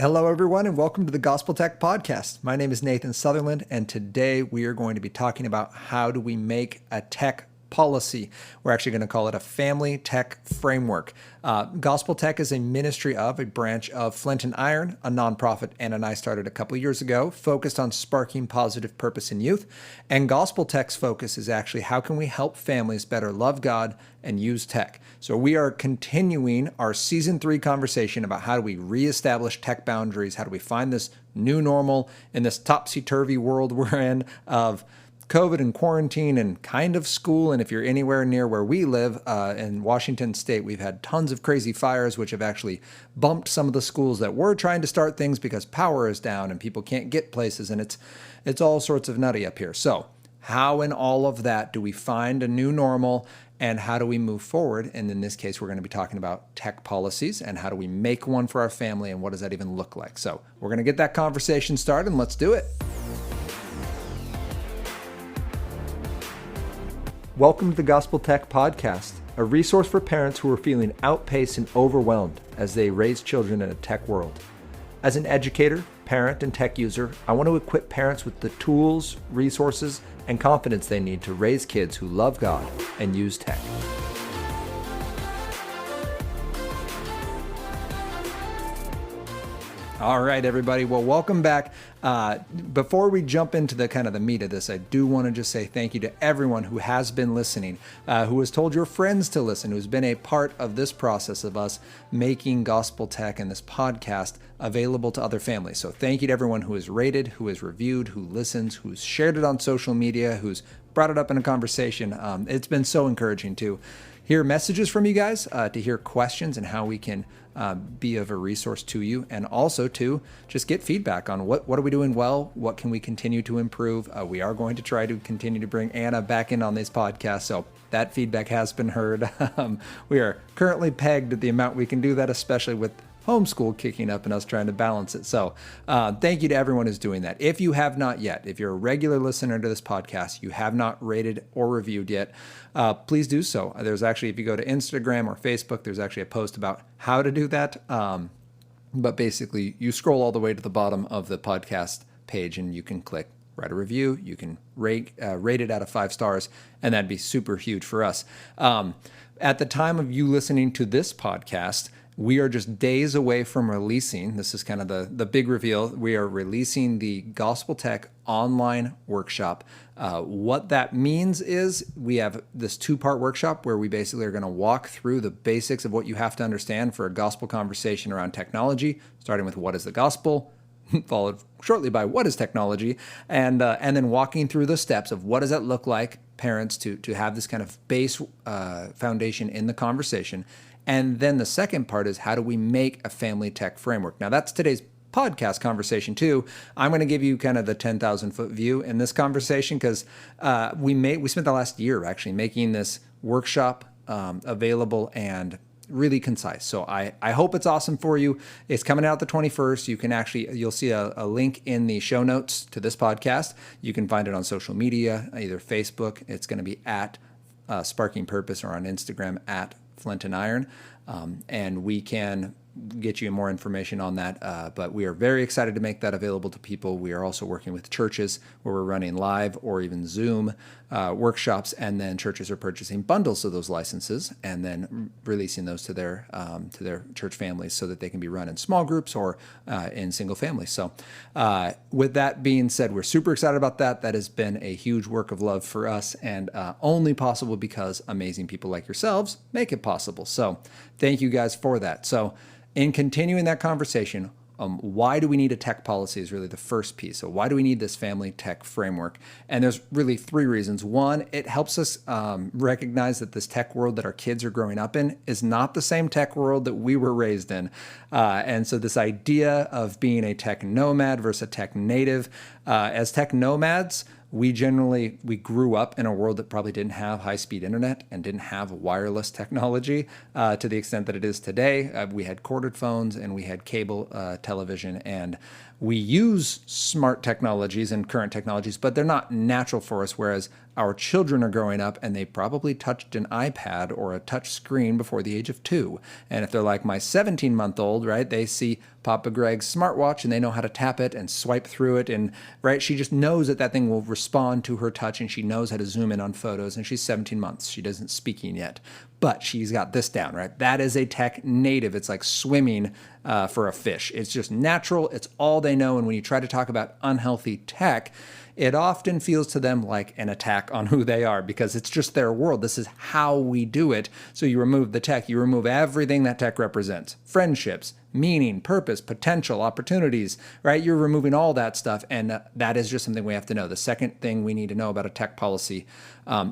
Hello, everyone, and welcome to the Gospel Tech Podcast. My name is Nathan Sutherland, and today we are going to be talking about how do we make a tech policy. We're actually going to call it a family tech framework. Gospel Tech is a ministry of a branch of Flint and Iron, a nonprofit Anna and I started a couple years ago, focused on sparking positive purpose in youth. And Gospel Tech's focus is actually how can we help families better love God and use tech. So we are continuing our season 3 conversation about how do we reestablish tech boundaries, how do we find this new normal in this topsy-turvy world we're in of COVID and quarantine and kind of school. And if you're anywhere near where we live in Washington State, we've had tons of crazy fires, which have actually bumped some of the schools that were trying to start things because power is down and people can't get places. And it's all sorts of nutty up here. So how in all of that do we find a new normal and how do we move forward? And in this case, we're going to be talking about tech policies and how do we make one for our family and what does that even look like? So we're going to get that conversation started and let's do it. Welcome to the Gospel Tech Podcast, a resource for parents who are feeling outpaced and overwhelmed as they raise children in a tech world. As an educator, parent, and tech user, I want to equip parents with the tools, resources, and confidence they need to raise kids who love God and use tech. All right, everybody. Well, welcome back. Before we jump into the kind of the meat of this, I do want to just say thank you to everyone who has been listening, who has told your friends to listen, who's been a part of this process of us making Gospel Tech and this podcast available to other families. So thank you to everyone who has rated, who has reviewed, who listens, who's shared it on social media, who's brought it up in a conversation. It's been so encouraging to hear messages from you guys, to hear questions and how we can be of a resource to you, and also to just get feedback on what are we doing well, what can we continue to improve. We are going to try to continue to bring Anna back in on this podcast, so that feedback has been heard. We are currently pegged at the amount we can do that, especially with homeschool kicking up and us trying to balance it. So thank you to everyone who's doing that. If you have not yet, if you're a regular listener to this podcast, you have not rated or reviewed yet, please do so. There's actually, if you go to Instagram or Facebook, there's actually a post about how to do that. But basically, you scroll all the way to the bottom of the podcast page and you can click write a review. You can rate it out of 5 stars, and that'd be super huge for us. At the time of you listening to this podcast, we are just days away from releasing, this is kind of the big reveal, we are releasing the Gospel Tech online workshop. What that means is we have this 2-part workshop where we basically are going to walk through the basics of what you have to understand for a gospel conversation around technology, starting with what is the gospel, followed shortly by what is technology, and then walking through the steps of what does that look like, parents, to have this kind of base foundation in the conversation. And then the second part is how do we make a family tech framework? Now that's today's podcast conversation too. I'm going to give you kind of the 10,000 foot view in this conversation because we spent the last year actually making this workshop available and really concise. So I hope it's awesome for you. It's coming out the 21st. You'll see a link in the show notes to this podcast. You can find it on social media, either Facebook. It's going to be at Sparking Purpose, or on Instagram at Flint and Iron, and we can get you more information on that. But we are very excited to make that available to people. We are also working with churches where we're running live or even Zoom workshops, and then churches are purchasing bundles of those licenses and then releasing those to their church families so that they can be run in small groups or in single families. So with that being said, we're super excited about that. That has been a huge work of love for us, and only possible because amazing people like yourselves make it possible. So thank you guys for that. So in continuing that conversation, why do we need a tech policy is really the first piece. So why do we need this family tech framework? And there's really 3 reasons. One, it helps us recognize that this tech world that our kids are growing up in is not the same tech world that we were raised in. And so this idea of being a tech nomad versus a tech native, as tech nomads, we grew up in a world that probably didn't have high-speed internet and didn't have wireless technology to the extent that it is today. We had corded phones and we had cable television, and we use smart technologies and current technologies, but they're not natural for us, whereas our children are growing up and they probably touched an iPad or a touch screen before the age of 2. And if they're like my 17-month-old, right, they see Papa Greg's smartwatch and they know how to tap it and swipe through it. And right, she just knows that that thing will respond to her touch, and she knows how to zoom in on photos. And she's 17 months. She doesn't speaking yet, but she's got this down, right? That is a tech native. It's like swimming for a fish. It's just natural. It's all they know. And when you try to talk about unhealthy tech, it often feels to them like an attack on who they are, because it's just their world. This is how we do it. So you remove the tech, you remove everything that tech represents: friendships, meaning, purpose, potential, opportunities, right? You're removing all that stuff. And that is just something we have to know. The second thing we need to know about a tech policy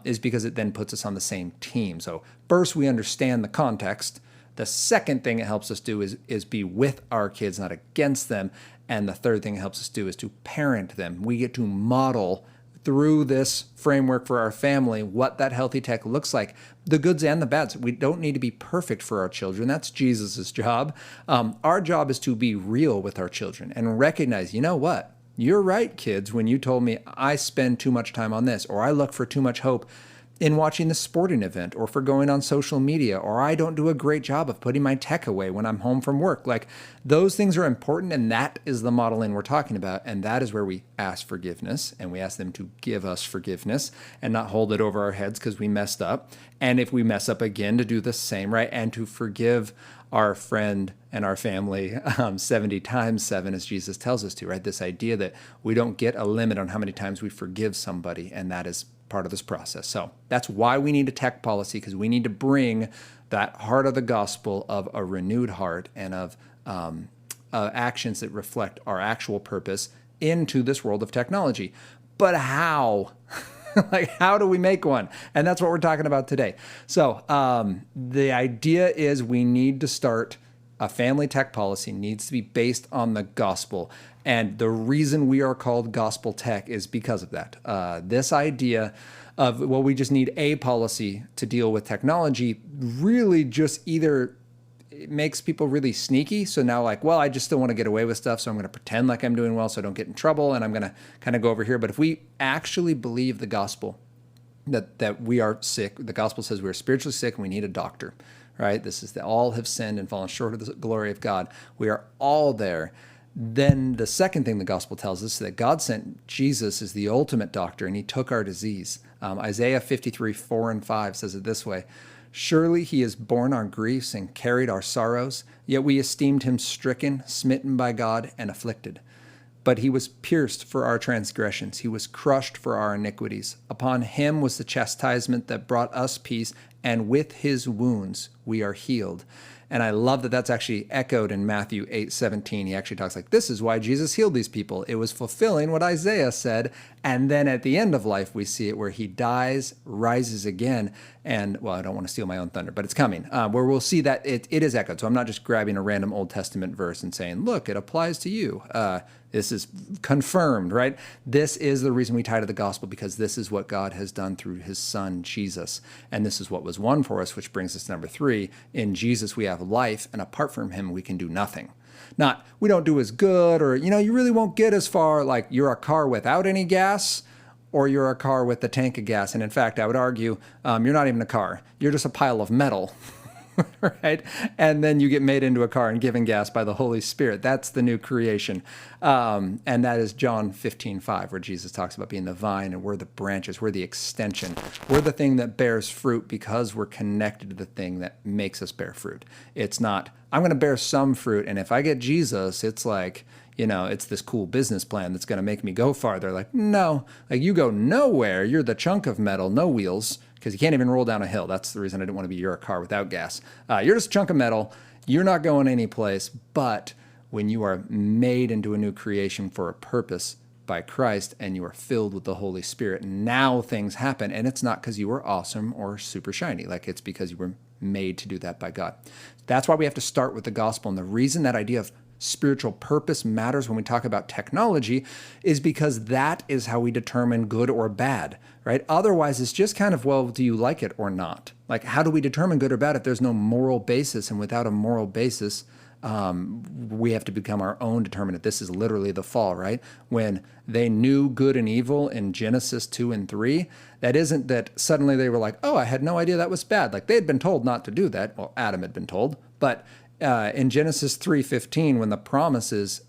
is because it then puts us on the same team. So first, we understand the context. The second thing it helps us do is be with our kids, not against them. And the third thing it helps us do is to parent them. We get to model through this framework for our family what that healthy tech looks like, the goods and the bads. We don't need to be perfect for our children. That's Jesus's job. Our job is to be real with our children and recognize, you know what? You're right, kids, when you told me I spend too much time on this, or I look for too much hope in watching the sporting event, or for going on social media, or I don't do a great job of putting my tech away when I'm home from work. Like, those things are important, and that is the modeling we're talking about. And that is where we ask forgiveness, and we ask them to give us forgiveness and not hold it over our heads because we messed up. And if we mess up again, to do the same, right? And to forgive our friend and our family 70 times 7, as Jesus tells us to, right? This idea that we don't get a limit on how many times we forgive somebody, and that is part of this process. So that's why we need a tech policy, because we need to bring that heart of the gospel of a renewed heart and of actions that reflect our actual purpose into this world of technology. But how? Like, how do we make one? And that's what we're talking about today. So the idea is we need to start a family tech policy. Needs to be based on the gospel. And the reason we are called gospel tech is because of that. This idea of, well, we just need a policy to deal with technology, really just either it makes people really sneaky. So now, like, well, I just still want to get away with stuff, so I'm going to pretend like I'm doing well so I don't get in trouble, and I'm going to kind of go over here. But if we actually believe the gospel, that we are sick, the gospel says we're spiritually sick and we need a doctor, right? This is that all have sinned and fallen short of the glory of God. We are all there. Then the second thing the gospel tells us is that God sent Jesus as the ultimate doctor, and he took our disease. Isaiah 53, 4 and 5 says it this way: "Surely he has borne our griefs and carried our sorrows, yet we esteemed him stricken, smitten by God, and afflicted. But he was pierced for our transgressions. He was crushed for our iniquities. Upon him was the chastisement that brought us peace, and with his wounds we are healed." And I love that that's actually echoed in Matthew 8:17. He actually talks like, this is why Jesus healed these people. It was fulfilling what Isaiah said. And then at the end of life, we see it where he dies, rises again. And, well, I don't want to steal my own thunder, but it's coming, where we'll see that it is echoed. So I'm not just grabbing a random Old Testament verse and saying, look, it applies to you. This is confirmed, right? This is the reason we tie to the gospel, because this is what God has done through his son, Jesus. And this is what was won for us, which brings us to number 3. In Jesus, we have life, and apart from him, we can do nothing. Not, we don't do as good, or, you really won't get as far, like you're a car without any gas, or you're a car with a tank of gas. And in fact, I would argue, you're not even a car. You're just a pile of metal. Right? And then you get made into a car and given gas by the Holy Spirit. That's the new creation. And that is John 15:5, where Jesus talks about being the vine and we're the branches. We're the extension. We're the thing that bears fruit because we're connected to the thing that makes us bear fruit. It's not, I'm going to bear some fruit, and if I get Jesus, it's like, it's this cool business plan that's going to make me go farther. Like, no, like you go nowhere. You're the chunk of metal, no wheels, because you can't even roll down a hill. That's the reason I didn't want to be your car without gas. You're just a chunk of metal. You're not going anyplace. But when you are made into a new creation for a purpose by Christ and you are filled with the Holy Spirit, now things happen. And it's not because you were awesome or super shiny. Like, it's because you were made to do that by God. That's why we have to start with the gospel. And the reason that idea of spiritual purpose matters when we talk about technology is because that is how we determine good or bad, right? Otherwise, it's just kind of, well, do you like it or not? Like, how do we determine good or bad if there's no moral basis? And without a moral basis, we have to become our own determinant. This is literally the fall, right? When they knew good and evil in Genesis 2 and 3, that isn't that suddenly they were like, oh, I had no idea that was bad. Like they had been told not to do that. Well, Adam had been told. But in Genesis 3:15, when the promise is,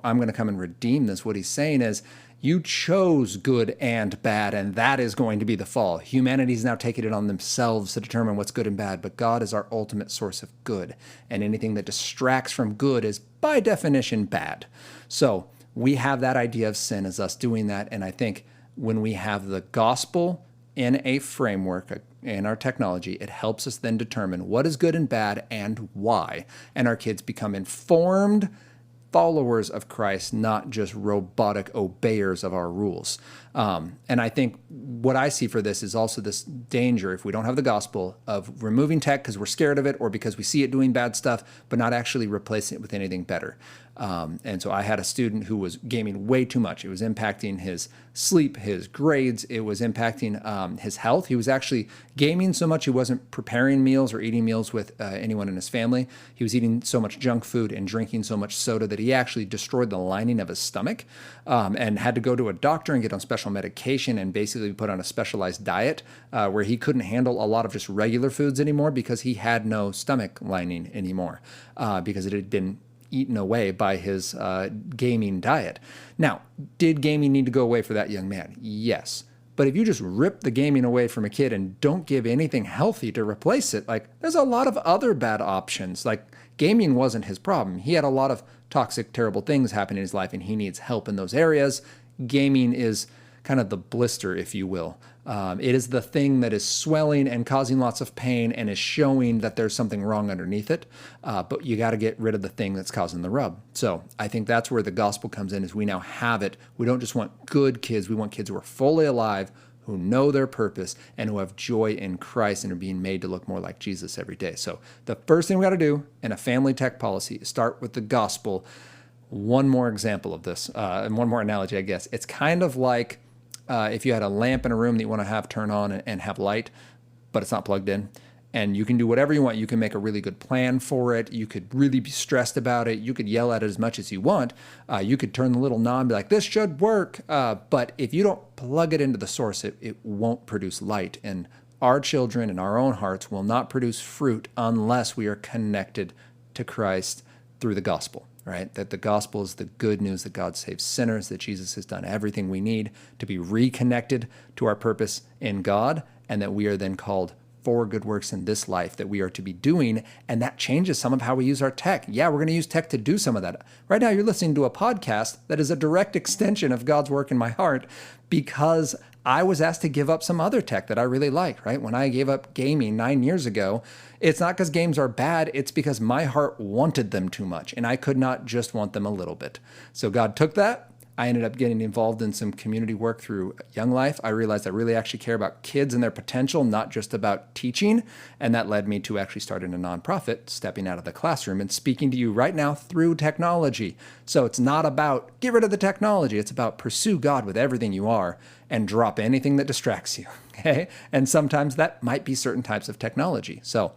I'm going to come and redeem this, what he's saying is, you chose good and bad, and that is going to be the fall. Humanity's now taking it on themselves to determine what's good and bad, but God is our ultimate source of good, and anything that distracts from good is, by definition, bad. So we have that idea of sin as us doing that, and I think when we have the gospel in a framework, in our technology, it helps us then determine what is good and bad and why, and our kids become informed followers of Christ, not just robotic obeyers of our rules. And I think what I see for this is also this danger, if we don't have the gospel, of removing tech because we're scared of it or because we see it doing bad stuff, but not actually replacing it with anything better. And so I had a student who was gaming way too much. It was impacting his sleep, his grades. It was impacting his health. He was actually gaming so much he wasn't preparing meals or eating meals with anyone in his family. He was eating so much junk food and drinking so much soda that he actually destroyed the lining of his stomach and had to go to a doctor and get on special medication and basically put on a specialized diet where he couldn't handle a lot of just regular foods anymore because he had no stomach lining anymore because it had been eaten away by his gaming diet. Now, did gaming need to go away for that young man? Yes. But if you just rip the gaming away from a kid and don't give anything healthy to replace it, like there's a lot of other bad options. Like gaming wasn't his problem. He had a lot of toxic, terrible things happen in his life and he needs help in those areas. Gaming is kind of the blister, if you will. It is the thing that is swelling and causing lots of pain and is showing that there's something wrong underneath it. But you got to get rid of the thing that's causing the rub. So I think that's where the gospel comes in, is we now have it. We don't just want good kids. We want kids who are fully alive, who know their purpose, and who have joy in Christ and are being made to look more like Jesus every day. So the first thing we got to do in a family tech policy is start with the gospel. One more example of this, and one more analogy, I guess. It's kind of like if you had a lamp in a room that you want to have turn on and have light, but it's not plugged in, and you can do whatever you want. You can make a really good plan for it. You could really be stressed about it. You could yell at it as much as you want. You could turn the little knob and be like, this should work. But if you don't plug it into the source, it won't produce light. And our children and our own hearts will not produce fruit unless we are connected to Christ through the gospel. Right? That the gospel is the good news that God saves sinners, that Jesus has done everything we need to be reconnected to our purpose in God, and that we are then called for good works in this life that we are to be doing, and that changes some of how we use our tech. Yeah, we're going to use tech to do some of that. Right now, you're listening to a podcast that is a direct extension of God's work in my heart because I was asked to give up some other tech that I really like, right? When I gave up gaming 9 years ago, it's not because games are bad, it's because my heart wanted them too much, and I could not just want them a little bit. So God took that. I ended up getting involved in some community work through Young Life. I realized I really actually care about kids and their potential, not just about teaching. And that led me to actually starting a nonprofit, stepping out of the classroom and speaking to you right now through technology. So it's not about get rid of the technology. It's about pursue God with everything you are and drop anything that distracts you. Okay. And sometimes that might be certain types of technology. So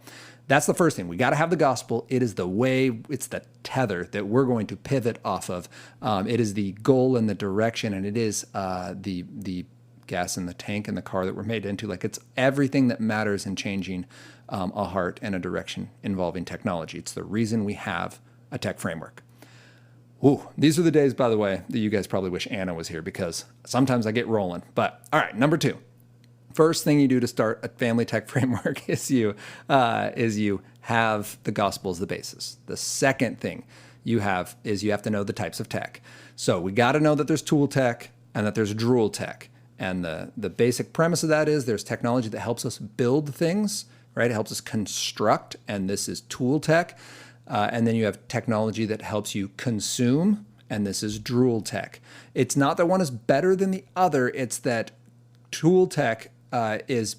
that's the first thing. We got to have the gospel. It is the way, it's the tether that we're going to pivot off of. It is the goal and the direction, and it is the gas in the tank in the car that we're made into. Like it's everything that matters in changing a heart and a direction involving technology. It's the reason we have a tech framework. Ooh, these are the days, by the way, that you guys probably wish Anna was here because sometimes I get rolling. But all right, number 2. First thing you do to start a family tech framework is you have the gospel as the basis. The second thing you have to know the types of tech. So we got to know that there's tool tech and that there's Drool tech. And the basic premise of that is there's technology that helps us build things, right? It helps us construct, and this is tool tech. And then you have technology that helps you consume, and this is Drool tech. It's not that one is better than the other. It's that tool tech let's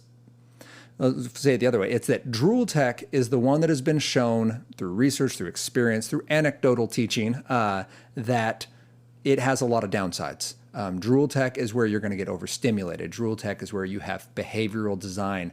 say it the other way. It's that Drool tech is the one that has been shown through research, through experience, through anecdotal teaching, that it has a lot of downsides. Drool tech is where you're going to get overstimulated. Drool tech is where you have behavioral design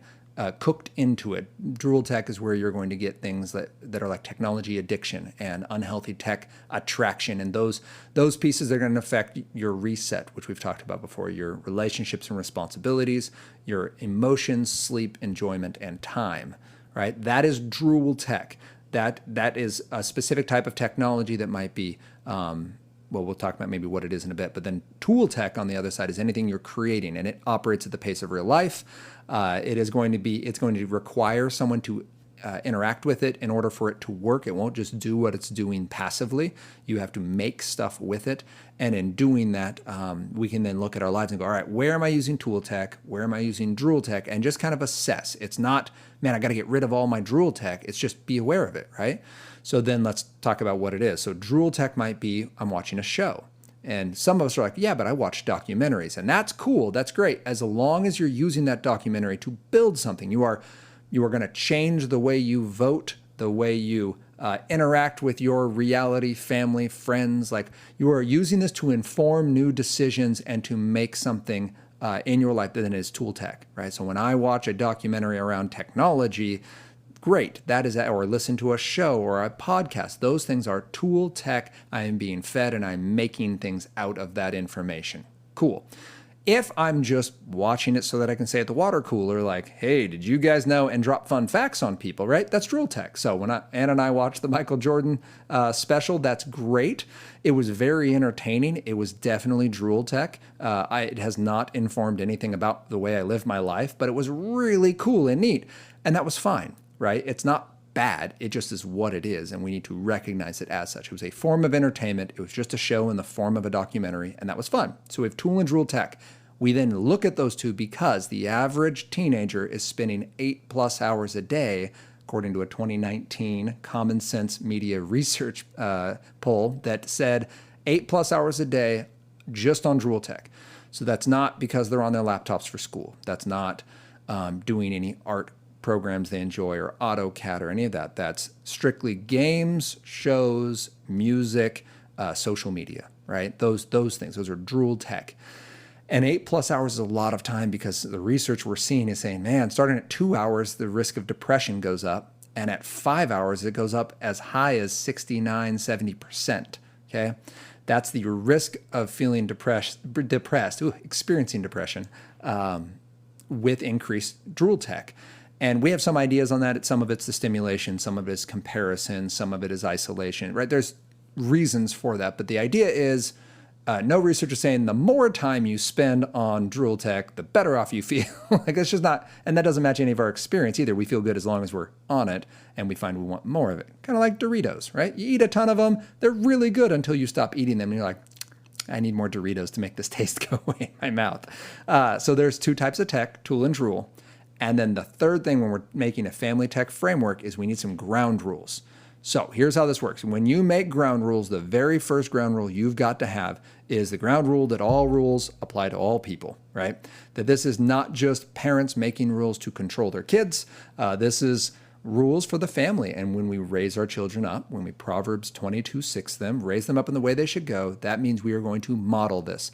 cooked into it. Drool tech is where you're going to get things that are like technology addiction and unhealthy tech attraction. And those pieces are going to affect your reset, which we've talked about before, your relationships and responsibilities, your emotions, sleep, enjoyment, and time, right? That is drool tech. That is a specific type of technology that might be, well, we'll talk about maybe what it is in a bit, but then tool tech on the other side is anything you're creating, and it operates at the pace of real life. It's going to require someone to interact with it in order for it to work. It won't just do what it's doing passively. You have to make stuff with it. And in doing that, we can then look at our lives and go, all right, where am I using tool tech? Where am I using drool tech? And just kind of assess. It's not, man, I got to get rid of all my drool tech. It's just be aware of it, right? So then let's talk about what it is. So drool tech might be, I'm watching a show. And some of us are like, yeah, but I watch documentaries. And that's cool. That's great. As long as you're using that documentary to build something, you are going to change the way you vote, the way you interact with your reality, family, friends. Like, you are using this to inform new decisions and to make something in your life that is tool tech, right? So when I watch a documentary around technology, great, that is, or listen to a show or a podcast, those things are tool tech. I am being fed and I'm making things out of that information. Cool. If I'm just watching it so that I can say at the water cooler, like, hey, did you guys know, and drop fun facts on people, right? That's drool tech. So when Ann and I watched the Michael Jordan special, that's great. It was very entertaining. It was definitely drool tech. It has not informed anything about the way I live my life, but it was really cool and neat. And that was fine, right? It's not bad. It just is what it is, and we need to recognize it as such. It was a form of entertainment. It was just a show in the form of a documentary, and that was fun. So we have tool and drool tech. We then look at those two because the average teenager is spending 8+ hours a day, according to a 2019 Common Sense Media Research poll that said 8+ hours a day just on drool tech. So that's not because they're on their laptops for school. That's not doing any art programs they enjoy or AutoCAD or any of that. That's strictly games, shows, music, social media, right? Those things. Those are drool tech. And 8+ hours is a lot of time because the research we're seeing is saying, man, starting at 2 hours, the risk of depression goes up. And at 5 hours, it goes up as high as 69, 70%. Okay. That's the risk of feeling depressed, experiencing depression with increased drool tech. And we have some ideas on that. Some of it's the stimulation, some of it is comparison, some of it is isolation, right? There's reasons for that. But the idea is, no research is saying the more time you spend on drool tech, the better off you feel. Like, it's just not, and that doesn't match any of our experience either. We feel good as long as we're on it, and we find we want more of it. Kind of like Doritos, right? You eat a ton of them, they're really good until you stop eating them, and you're like, I need more Doritos to make this taste go away in my mouth. So there's two types of tech, tool and drool. And then the third thing when we're making a family tech framework is we need some ground rules. So here's how this works. When you make ground rules, the very first ground rule you've got to have is the ground rule that all rules apply to all people, right? That this is not just parents making rules to control their kids. This is rules for the family. And when we raise our children up, when we Proverbs 22:6 them, raise them up in the way they should go, that means we are going to model this.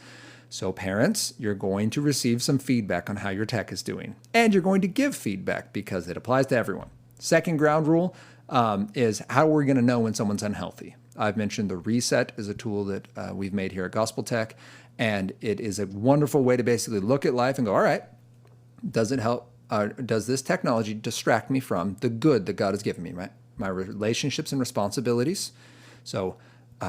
So parents, you're going to receive some feedback on how your tech is doing. And you're going to give feedback because it applies to everyone. Second ground rule is how we're going to know when someone's unhealthy. I've mentioned the reset is a tool that we've made here at Gospel Tech, and it is a wonderful way to basically look at life and go, all right, does it help? Does this technology distract me from the good that God has given me, right? My relationships and responsibilities. So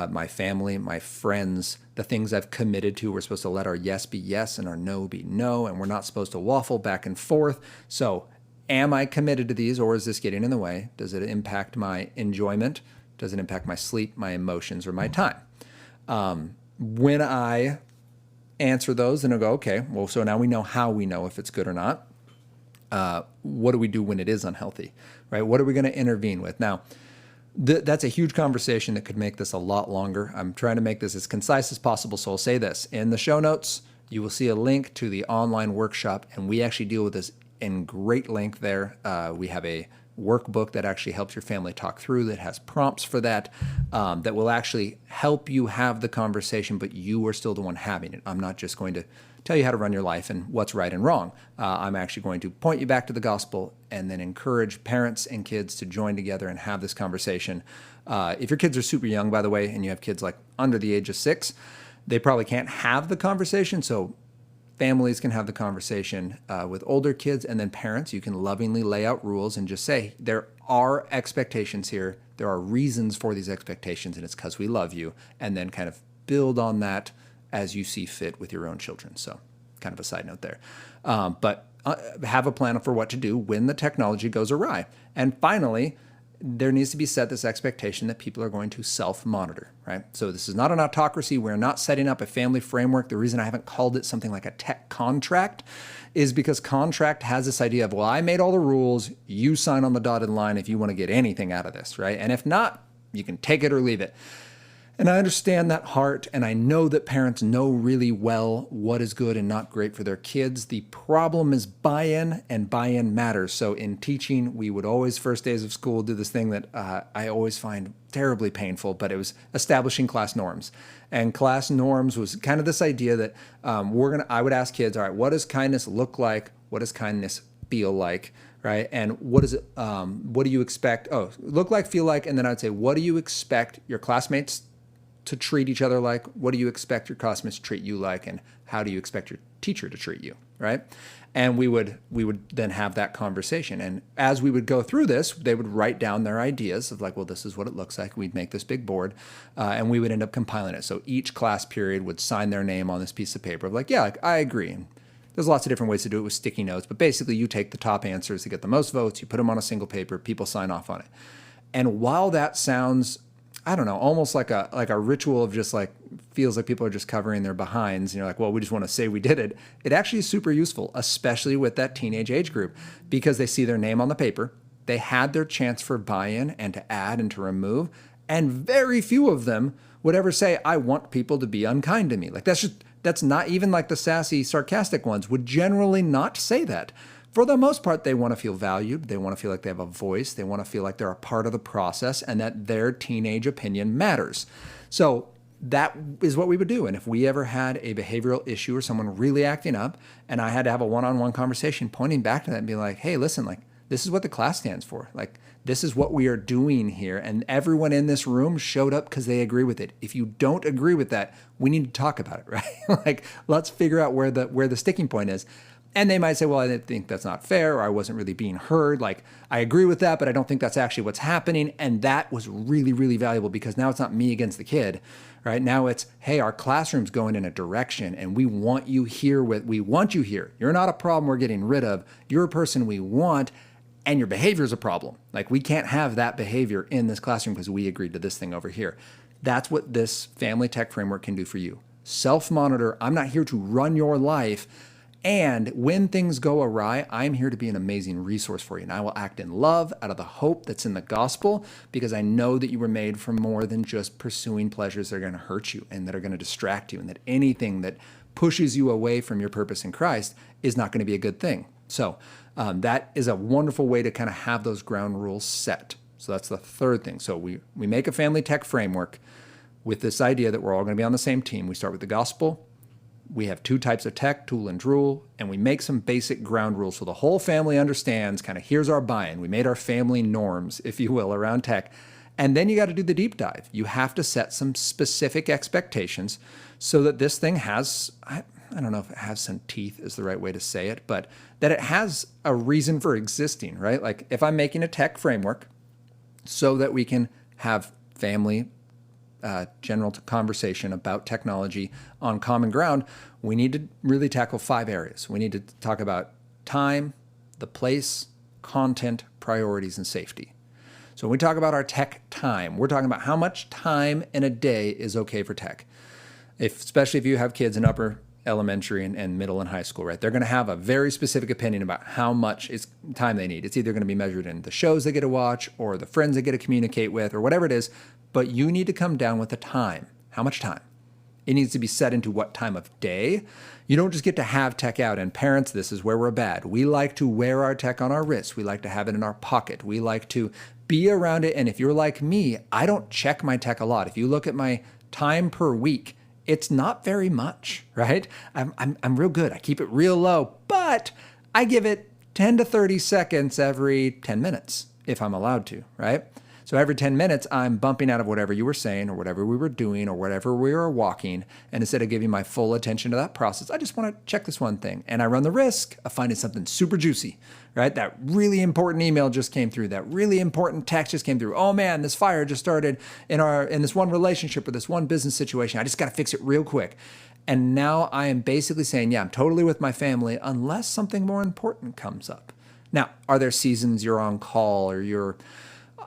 my family, my friends, the things I've committed to, we're supposed to let our yes be yes and our no be no, and we're not supposed to waffle back and forth. So am I committed to these, or is this getting in the way? Does it impact my enjoyment? Does it impact my sleep, my emotions, or my time? When I answer those, then I'll go, okay, well, so now we know how we know if it's good or not. What do we do when it is unhealthy, right? What are we going to intervene with? Now, that's a huge conversation that could make this a lot longer. I'm trying to make this as concise as possible, so I'll say this. In the show notes, you will see a link to the online workshop, and we actually deal with this in great length there. We have a workbook that actually helps your family talk through, that has prompts for that, that will actually help you have the conversation, but you are still the one having it. I'm not just going to tell you how to run your life and what's right and wrong. I'm actually going to point you back to the gospel and then encourage parents and kids to join together and have this conversation. If your kids are super young, by the way, and you have kids like under the age of 6, they probably can't have the conversation. So families can have the conversation with older kids, and then parents, you can lovingly lay out rules and just say, there are expectations here. There are reasons for these expectations, and it's because we love you. And then kind of build on that as you see fit with your own children. So kind of a side note there. But have a plan for what to do when the technology goes awry. And finally, there needs to be set this expectation that people are going to self-monitor, right? So this is not an autocracy. We're not setting up a family framework. The reason I haven't called it something like a tech contract is because contract has this idea of, well, I made all the rules. You sign on the dotted line if you want to get anything out of this, right? And if not, you can take it or leave it. And I understand that heart, and I know that parents know really well what is good and not great for their kids. The problem is buy-in, and buy-in matters. So in teaching, we would always, first days of school, do this thing that I always find terribly painful, but it was establishing class norms. And class norms was kind of this idea that I would ask kids, all right, what does kindness look like? What does kindness feel like? Right? And what is it? What do you expect? Oh, look like, feel like, and then I'd say, what do you expect your classmates to treat each other like? What do you expect your classmates to treat you like? And how do you expect your teacher to treat you? Right? And we would then have that conversation. And as we would go through this, they would write down their ideas of like, well, this is what it looks like. We'd make this big board, and we would end up compiling it. So each class period would sign their name on this piece of paper of like, yeah, like, I agree. And there's lots of different ways to do it with sticky notes, but basically you take the top answers to get the most votes, you put them on a single paper, people sign off on it. And while that sounds, I don't know, almost like a ritual of just like, feels like people are just covering their behinds, and you're like, well, we just want to say we did it. It actually is super useful, especially with that teenage age group, because they see their name on the paper. They had their chance for buy-in and to add and to remove, and very few of them would ever say, I want people to be unkind to me. Like that's not even like the sassy, sarcastic ones would generally not say that. For the most part, they want to feel valued. They want to feel like they have a voice. They want to feel like they're a part of the process and that their teenage opinion matters. So that is what we would do. And if we ever had a behavioral issue or someone really acting up, and I had to have a one-on-one conversation pointing back to that and be like, hey, listen, like, this is what the class stands for. Like, this is what we are doing here. And everyone in this room showed up because they agree with it. If you don't agree with that, we need to talk about it, right? Like, let's figure out where the sticking point is. And they might say, well, I think that's not fair, or I wasn't really being heard. Like, I agree with that, but I don't think that's actually what's happening. And that was really, really valuable, because now it's not me against the kid, right? Now it's, hey, our classroom's going in a direction and we want you here. We want you here. You're not a problem we're getting rid of. You're a person we want, and your behavior is a problem. Like, we can't have that behavior in this classroom because we agreed to this thing over here. That's what this family tech framework can do for you. Self-monitor. I'm not here to run your life. And when things go awry, I'm here to be an amazing resource for you. And I will act in love out of the hope that's in the gospel, because I know that you were made for more than just pursuing pleasures that are going to hurt you and that are going to distract you, and that anything that pushes you away from your purpose in Christ is not going to be a good thing. So that is a wonderful way to kind of have those ground rules set. So that's the third thing. So we make a family tech framework with this idea that we're all going to be on the same team. We start with the gospel. We have 2 types of tech, Tool and Drool, and we make some basic ground rules so the whole family understands kind of, here's our buy-in. We made our family norms, if you will, around tech. And then you got to do the deep dive. You have to set some specific expectations so that this thing has, I don't know if it has some teeth is the right way to say it, but that it has a reason for existing, right? Like, if I'm making a tech framework so that we can have family general conversation about technology on common ground, we need to really tackle 5 areas. We need to talk about time, the place, content, priorities, and safety. So when we talk about our tech time, we're talking about how much time in a day is okay for tech. Especially if you have kids in upper elementary and middle and high school, right? They're going to have a very specific opinion about how much is time they need. It's either going to be measured in the shows they get to watch or the friends they get to communicate with or whatever it is, but you need to come down with the time. How much time? It needs to be set into what time of day. You don't just get to have tech out. And parents, this is where we're bad. We like to wear our tech on our wrists. We like to have it in our pocket. We like to be around it. And if you're like me, I don't check my tech a lot. If you look at my time per week, It's not very much, right? I'm real good. I keep it real low, but I give it 10 to 30 seconds every 10 minutes if I'm allowed to, right? So every 10 minutes, I'm bumping out of whatever you were saying or whatever we were doing or whatever we were walking. And instead of giving my full attention to that process, I just want to check this one thing. And I run the risk of finding something super juicy, right? That really important email just came through. That really important text just came through. Oh man, this fire just started in this one relationship or this one business situation. I just got to fix it real quick. And now I am basically saying, yeah, I'm totally with my family unless something more important comes up. Now, are there seasons you're on call or you're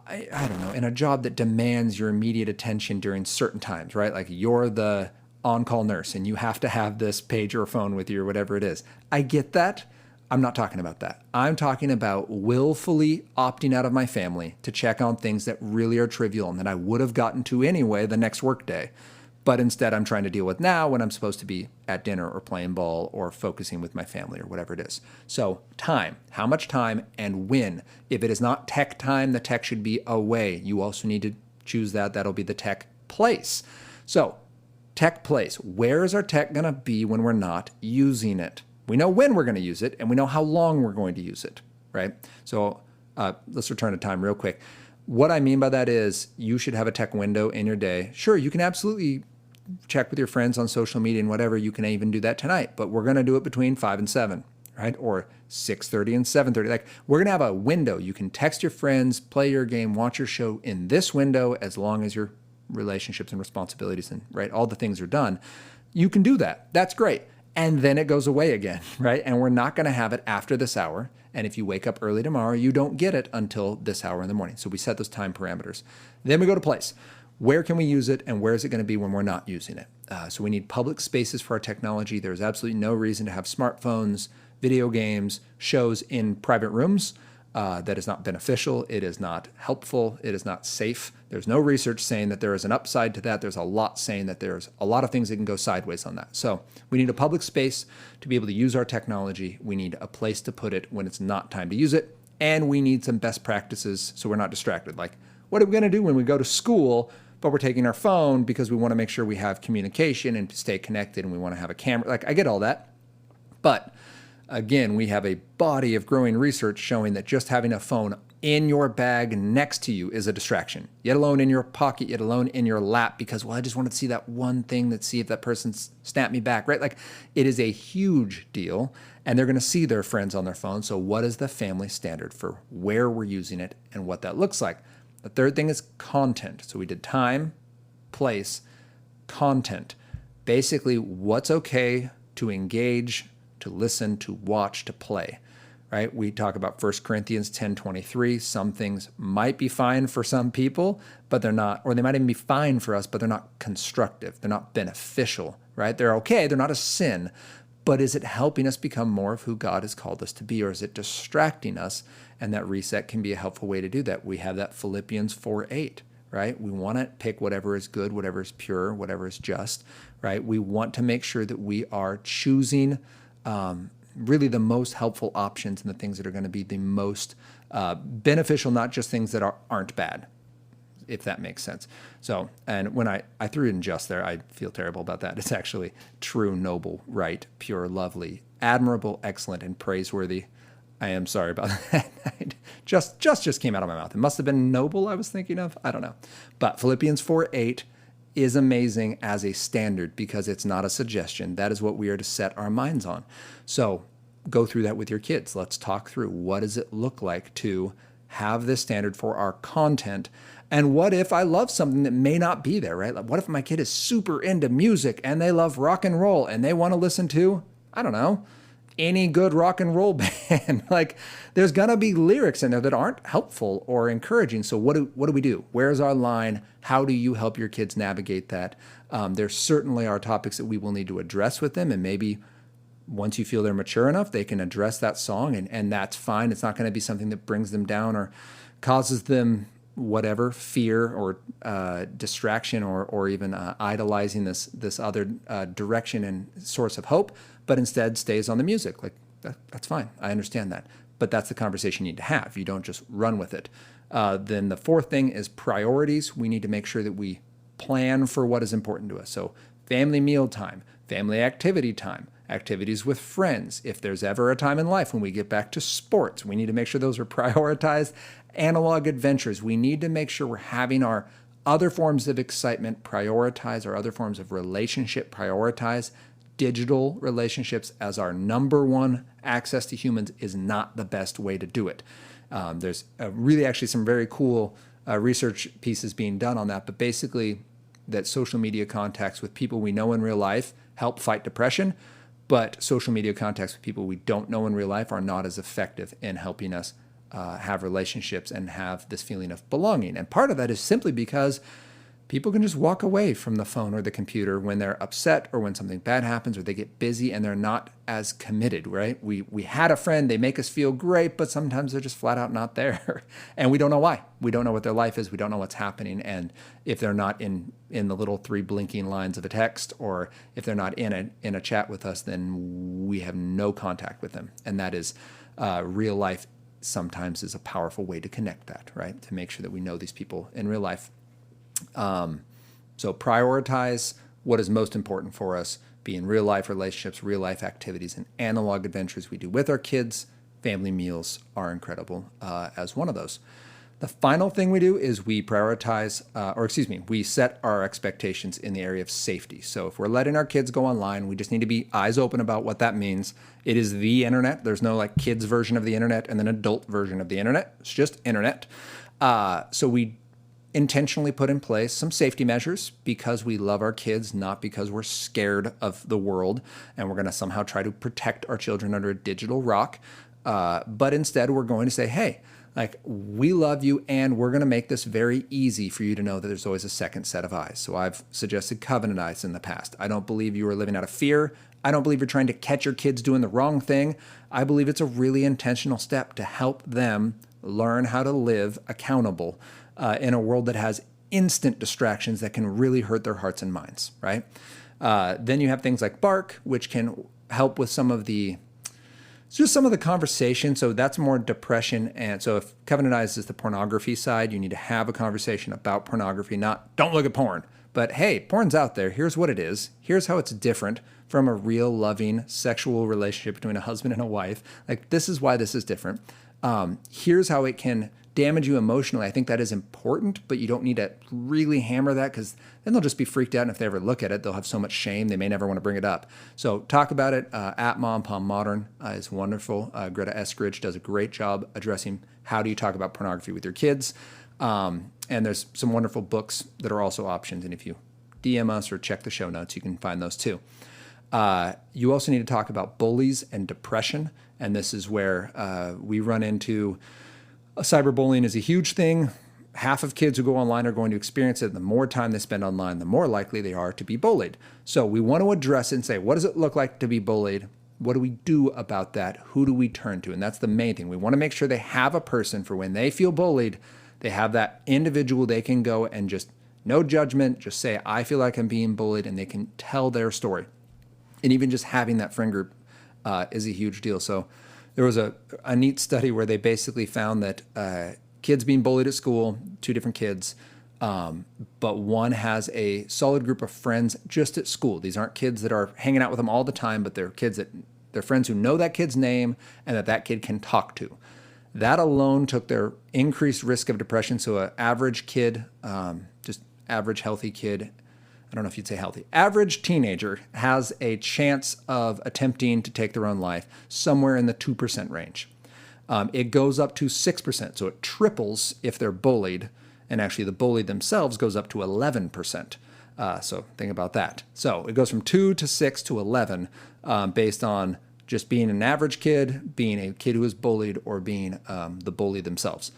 I don't know, in a job that demands your immediate attention during certain times, right? Like you're the on-call nurse and you have to have this pager or phone with you or whatever it is. I get that. I'm not talking about that. I'm talking about willfully opting out of my family to check on things that really are trivial and that I would have gotten to anyway the next workday. But instead, I'm trying to deal with now when I'm supposed to be at dinner or playing ball or focusing with my family or whatever it is. So time, how much time and when. If it is not tech time, the tech should be away. You also need to choose that. That'll be the tech place. So tech place, where is our tech going to be when we're not using it? We know when we're going to use it and we know how long we're going to use it, right? So let's return to time real quick. What I mean by that is you should have a tech window in your day. Sure, you can absolutely check with your friends on social media and whatever. You can even do that tonight, but we're going to do it between 5 and 7, right? Or 6:30 and 7:30. Like we're going to have a window. You can text your friends, play your game, watch your show in this window as long as your relationships and responsibilities and right, all the things are done. You can do that. That's great. And then it goes away again, right? And we're not going to have it after this hour. And if you wake up early tomorrow, you don't get it until this hour in the morning. So we set those time parameters. Then we go to place. Where can we use it and where is it going to be when we're not using it? So we need public spaces for our technology. There's absolutely no reason to have smartphones, video games, shows in private rooms. That is not beneficial. It is not helpful. It is not safe. There's no research saying that there is an upside to that. There's a lot saying that there's a lot of things that can go sideways on that. So we need a public space to be able to use our technology. We need a place to put it when it's not time to use it. And we need some best practices so we're not distracted. Like, what are we going to do when we go to school, but we're taking our phone because we want to make sure we have communication and stay connected and we want to have a camera? Like, I get all that. But again, we have a body of growing research showing that just having a phone in your bag next to you is a distraction, yet alone in your pocket, yet alone in your lap because, well, I just wanted to see that one thing, that see if that person snapped me back, right? Like it is a huge deal and they're going to see their friends on their phone. So what is the family standard for where we're using it and what that looks like? The third thing is content. So we did time, place, content. Basically, what's okay to engage, to listen, to watch, to play, right? We talk about 1 Corinthians 10:23. Some things might be fine for some people, but they're not, or they might even be fine for us, but they're not constructive. They're not beneficial, right? They're okay. They're not a sin, but is it helping us become more of who God has called us to be, or is it distracting us? And that reset can be a helpful way to do that. We have that Philippians 4:8, right? We want to pick whatever is good, whatever is pure, whatever is just, right? We want to make sure that we are choosing really the most helpful options and the things that are going to be the most beneficial, not just things that aren't bad, if that makes sense. So, and when I threw in just there, I feel terrible about that. It's actually true, noble, right, pure, lovely, admirable, excellent, and praiseworthy. I am sorry about that. just came out of my mouth. It must have been noble I was thinking of. I don't know. But Philippians 4:8 is amazing as a standard because it's not a suggestion. That is what we are to set our minds on. So go through that with your kids. Let's talk through what does it look like to have this standard for our content. And what if I love something that may not be there, right? Like what if my kid is super into music and they love rock and roll and they want to listen to, I don't know, any good rock and roll band? Like there's going to be lyrics in there that aren't helpful or encouraging. So what do we do? Where's our line? How do you help your kids navigate that? There certainly are topics that we will need to address with them. And maybe once you feel they're mature enough, they can address that song and that's fine. It's not going to be something that brings them down or causes them whatever fear or distraction or even idolizing this other direction and source of hope, but instead stays on the music. Like that's fine. I understand that. But that's the conversation you need to have. You don't just run with it. Then the fourth thing is priorities. We need to make sure that we plan for what is important to us. So family meal time, family activity time, activities with friends. If there's ever a time in life when we get back to sports, we need to make sure those are prioritized. Analog adventures, we need to make sure we're having our other forms of excitement prioritized, our other forms of relationship prioritized. Digital relationships as our number one access to humans is not the best way to do it. There's really actually some very cool research pieces being done on that, but basically that social media contacts with people we know in real life help fight depression, but social media contacts with people we don't know in real life are not as effective in helping us have relationships and have this feeling of belonging. And part of that is simply because people can just walk away from the phone or the computer when they're upset or when something bad happens or they get busy and they're not as committed, right? We had a friend, they make us feel great, but sometimes they're just flat out not there. And we don't know why. We don't know what their life is. We don't know what's happening. And if they're not in the little 3 blinking lines of a text, or if they're not in a chat with us, then we have no contact with them. And that is real life sometimes is a powerful way to connect that, right? To make sure that we know these people in real life. So prioritize what is most important for us, be in real life relationships, real life activities, and analog adventures we do with our kids. Family meals are incredible as one of those. The final thing we do is we prioritize, we set our expectations in the area of safety. So if we're letting our kids go online, we just need to be eyes open about what that means. It is the internet. There's no like kids version of the internet and then adult version of the internet. It's just internet. So we intentionally put in place some safety measures because we love our kids, not because we're scared of the world and we're going to somehow try to protect our children under a digital rock. But instead, we're going to say, hey, like, we love you and we're going to make this very easy for you to know that there's always a second set of eyes. So I've suggested covenant eyes in the past. I don't believe you are living out of fear. I don't believe you're trying to catch your kids doing the wrong thing. I believe it's a really intentional step to help them learn how to live accountable in a world that has instant distractions that can really hurt their hearts and minds, right? Then you have things like Bark, which can help with some of the conversation. So that's more depression. And so if Covenant Eyes is the pornography side, you need to have a conversation about pornography, not don't look at porn, but hey, porn's out there. Here's what it is. Here's how it's different from a real loving sexual relationship between a husband and a wife. Like, this is why this is different. Here's how it can damage you emotionally. I think that is important, but you don't need to really hammer that because then they'll just be freaked out. And if they ever look at it, they'll have so much shame, they may never want to bring it up. So talk about it. At Mom Pom Modern is wonderful. Greta Eskridge does a great job addressing how do you talk about pornography with your kids. And there's some wonderful books that are also options. And if you DM us or check the show notes, you can find those too. You also need to talk about bullies and depression. And this is where we run into cyberbullying is a huge thing. Half of kids who go online are going to experience it. The more time they spend online, the more likely they are to be bullied. So we want to address it and say, what does it look like to be bullied? What do we do about that? Who do we turn to? And that's the main thing. We want to make sure they have a person for when they feel bullied, they have that individual they can go and just, no judgment, just say, I feel like I'm being bullied, and they can tell their story. And even just having that friend group is a huge deal. So there was a neat study where they basically found that kids being bullied at school, 2 different kids, but one has a solid group of friends just at school. These aren't kids that are hanging out with them all the time, but they're kids that they're friends who know that kid's name and that kid can talk to. That alone took their increased risk of depression. So an average kid, just average healthy kid, I don't know if you'd say healthy, average teenager has a chance of attempting to take their own life somewhere in the 2% range. It goes up to 6%, so it triples if they're bullied, and actually the bullied themselves goes up to 11%. So think about that. So it goes from 2 to 6 to 11 based on just being an average kid, being a kid who is bullied, or being the bully themselves.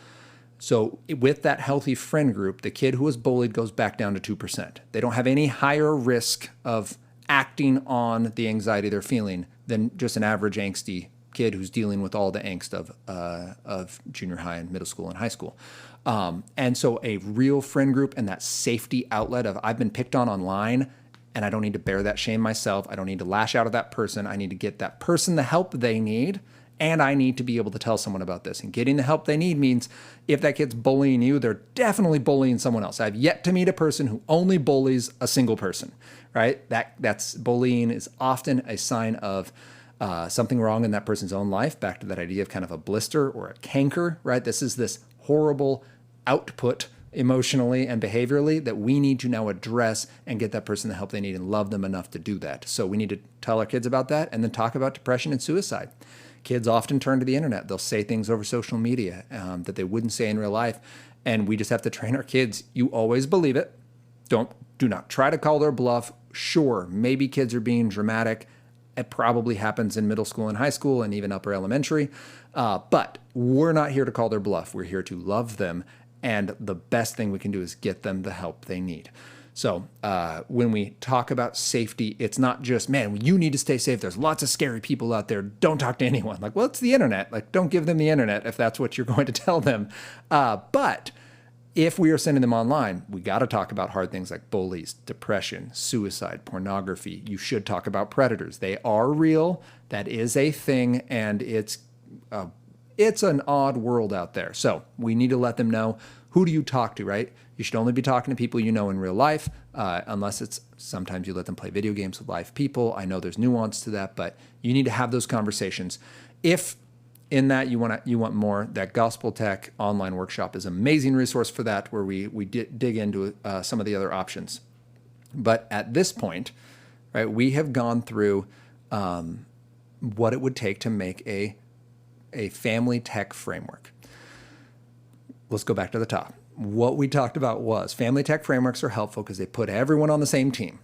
So with that healthy friend group, the kid who was bullied goes back down to 2%. They don't have any higher risk of acting on the anxiety they're feeling than just an average angsty kid who's dealing with all the angst of junior high and middle school and high school. And so a real friend group and that safety outlet of I've been picked on online and I don't need to bear that shame myself. I don't need to lash out at that person. I need to get that person the help they need And I need to be able to tell someone about this. And getting the help they need means if that kid's bullying you, they're definitely bullying someone else. I've yet to meet a person who only bullies a single person, right? That's bullying is often a sign of something wrong in that person's own life. Back to that idea of kind of a blister or a canker, right? This is this horrible output emotionally and behaviorally that we need to now address and get that person the help they need and love them enough to do that. So we need to tell our kids about that and then talk about depression and suicide. Kids often turn to the internet. They'll say things over social media that they wouldn't say in real life. And we just have to train our kids. You always believe it. Do not try to call their bluff. Sure, maybe kids are being dramatic. It probably happens in middle school and high school and even upper elementary. But we're not here to call their bluff. We're here to love them. And the best thing we can do is get them the help they need. So when we talk about safety, it's not just, man, you need to stay safe. There's lots of scary people out there. Don't talk to anyone. Like, well, it's the internet. Like, don't give them the internet if that's what you're going to tell them. But if we are sending them online, we got to talk about hard things like bullies, depression, suicide, pornography. You should talk about predators. They are real. That is a thing. And it's an odd world out there. So we need to let them know, who do you talk to, right? You should only be talking to people you know in real life, unless it's sometimes you let them play video games with live people. I know there's nuance to that, but you need to have those conversations. If in that you want more, that Gospel Tech online workshop is an amazing resource for that, where we dig into some of the other options. But at this point, right, we have gone through what it would take to make a family tech framework. Let's go back to the top. What we talked about was family tech frameworks are helpful because they put everyone on the same team.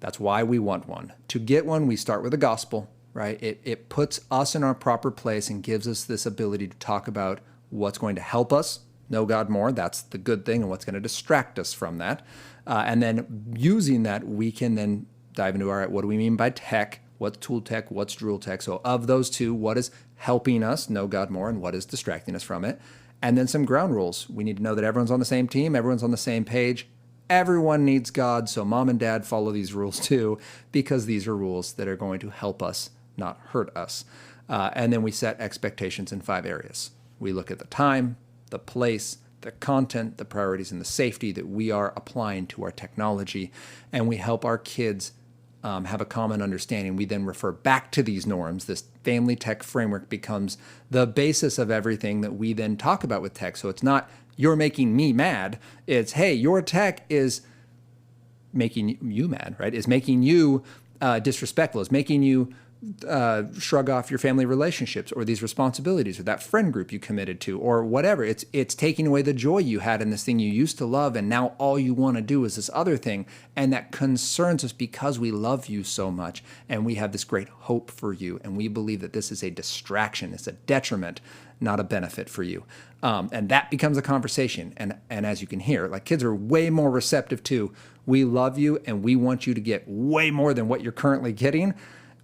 That's why we want one. To get one, we start with the gospel, right? It puts us in our proper place and gives us this ability to talk about what's going to help us know God more. That's the good thing, and what's going to distract us from that. And then using that, we can then dive into, all right, what do we mean by tech? What's tool tech? What's Drool tech? So of those two, what is helping us know God more and what is distracting us from it? And then some ground rules. We need to know that everyone's on the same team, everyone's on the same page. Everyone needs God, so mom and dad follow these rules too, because these are rules that are going to help us, not hurt us. And then we set expectations in 5 areas. We look at the time, the place, the content, the priorities, and the safety that we are applying to our technology, and we help our kids have a common understanding. We then refer back to these norms. This family tech framework becomes the basis of everything that we then talk about with tech. So it's not, you're making me mad. It's, hey, your tech is making you mad, right? Is making you disrespectful, is making you shrug off your family relationships or these responsibilities or that friend group you committed to or whatever. It's taking away the joy you had in this thing you used to love, and now all you want to do is this other thing. And that concerns us because we love you so much and we have this great hope for you, and we believe that this is a distraction, it's a detriment, not a benefit for you. And that becomes a conversation. And as you can hear, like, kids are way more receptive to, we love you and we want you to get way more than what you're currently getting.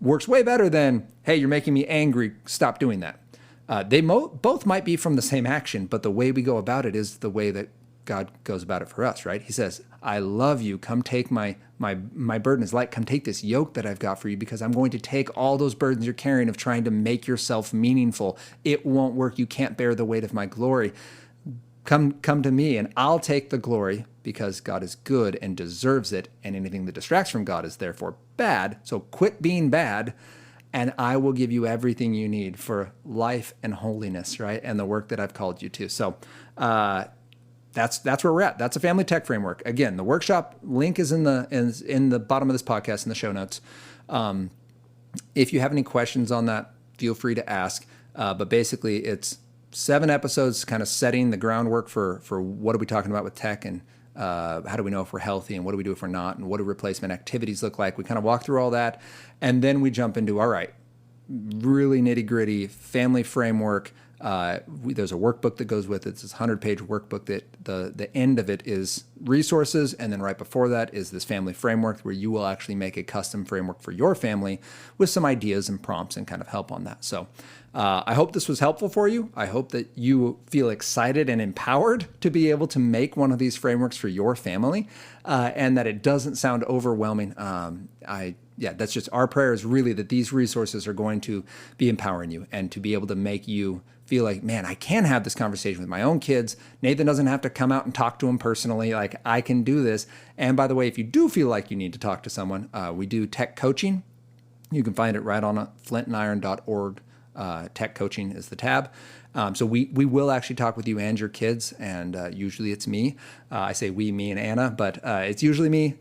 Works way better than, hey, you're making me angry, stop doing that. They both might be from the same action, but the way we go about it is the way that God goes about it for us, right? He says, I love you. Come take my burden is light. Come take this yoke that I've got for you, because I'm going to take all those burdens you're carrying of trying to make yourself meaningful. It won't work. You can't bear the weight of my glory. Come to me and I'll take the glory, because God is good and deserves it, and anything that distracts from God is therefore bad. So quit being bad, and I will give you everything you need for life and holiness, right? And the work that I've called you to. So that's where we're at. That's a family tech framework. Again, the workshop link is in the bottom of this podcast in the show notes. If you have any questions on that, feel free to ask. But basically, it's 7 episodes kind of setting the groundwork for what are we talking about with tech, and how do we know if we're healthy, and what do we do if we're not, and what do replacement activities look like. We kind of walk through all that, and then we jump into, all right, really nitty gritty family framework. There's a workbook that goes with it. It's this 100-page workbook that the end of it is resources, and then right before that is this family framework where you will actually make a custom framework for your family with some ideas and prompts and kind of help on that. So I hope this was helpful for you. I hope that you feel excited and empowered to be able to make one of these frameworks for your family, and that it doesn't sound overwhelming. That's just our prayer is really that these resources are going to be empowering you and to be able to make you feel like, man, I can have this conversation with my own kids. Nathan doesn't have to come out and talk to them personally. Like, I can do this. And by the way, if you do feel like you need to talk to someone, we do tech coaching. You can find it right on flintandiron.org. Tech coaching is the tab. So we will actually talk with you and your kids, and usually it's me. I say we, me, and Anna, but it's usually me.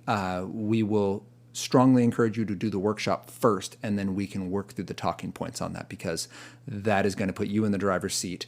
We will strongly encourage you to do the workshop first, and then we can work through the talking points on that, because that is going to put you in the driver's seat,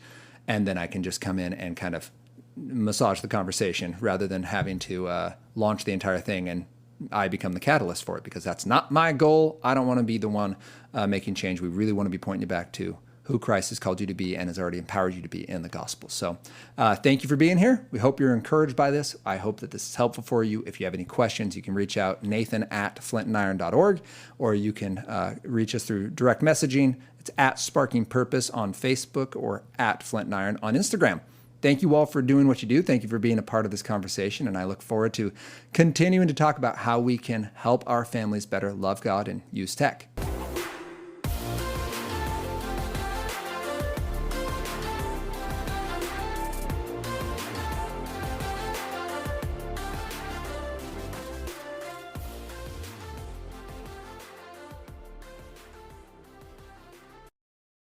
and then I can just come in and kind of massage the conversation rather than having to launch the entire thing and I become the catalyst for it, because that's not my goal. I don't want to be the one making change. We really want to be pointing you back to who Christ has called you to be and has already empowered you to be in the gospel. So thank you for being here. We hope you're encouraged by this. I hope that this is helpful for you. If you have any questions, you can reach out, nathan@flintandiron.org, or you can reach us through direct messaging. It's @SparkingPurpose on Facebook or @FlintAndIron on Instagram. Thank you all for doing what you do. Thank you for being a part of this conversation. And I look forward to continuing to talk about how we can help our families better love God and use tech.